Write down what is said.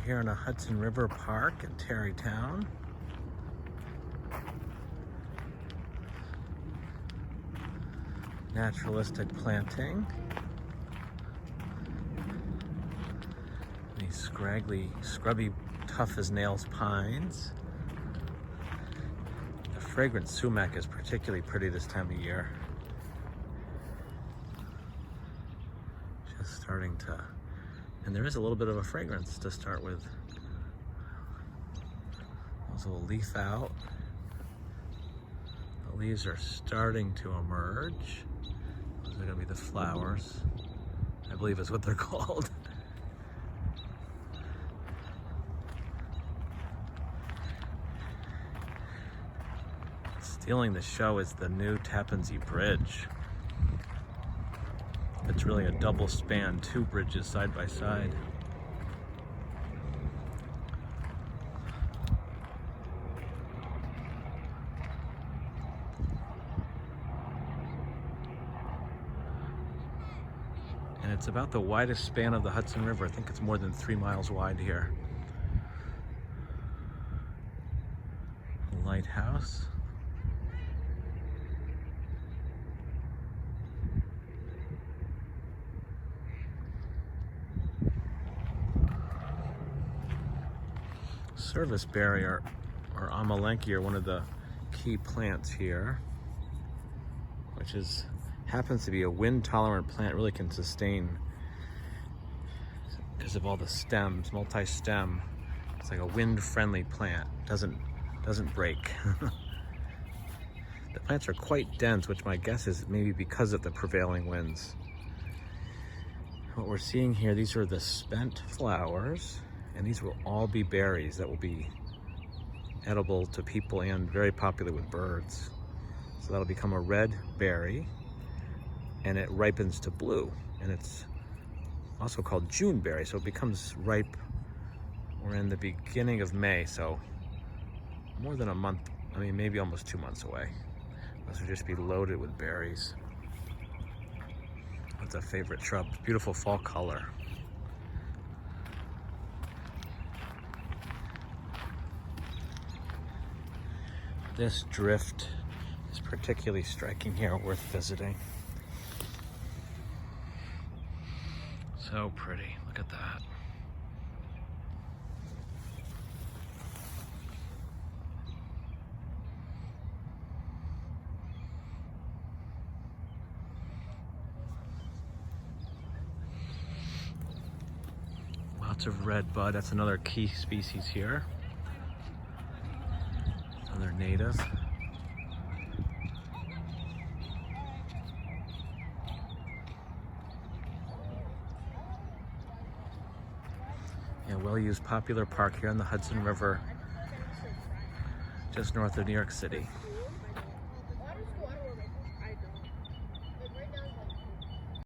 Here in a Hudson River Park in Tarrytown. Naturalistic planting. These scraggly, scrubby, tough as nails pines. The fragrant sumac is particularly pretty this time of year. Just starting to, and there is a little bit of a fragrance to start with. Those will leaf out. The leaves are starting to emerge. Those are going to be the flowers, I believe is what they're called. Stealing the show is the new Tappan Zee bridge. It's really a double span, two bridges side by side. And it's about the widest span of the Hudson River. I think it's more than 3 miles wide here. Lighthouse. Serviceberry or Amalanke are one of the key plants here, which happens to be a wind-tolerant plant. Really can sustain because of all the stems, multi-stem. It's like a wind-friendly plant. Doesn't break. The plants are quite dense, which my guess is maybe because of the prevailing winds. What we're seeing here, these are the spent flowers. And these will all be berries that will be edible to people and very popular with birds. So that'll become a red berry, and it ripens to blue. And it's also called June berry, so it becomes ripe. We're in the beginning of May, so more than a month, I mean maybe almost 2 months away. Those will just be loaded with berries. That's a favorite shrub, beautiful fall color. This drift is particularly striking here, worth visiting. So pretty, look at that. Lots of redbud, that's another key species here. Another native. Yeah, well-used popular park here on the Hudson River, just north of New York City.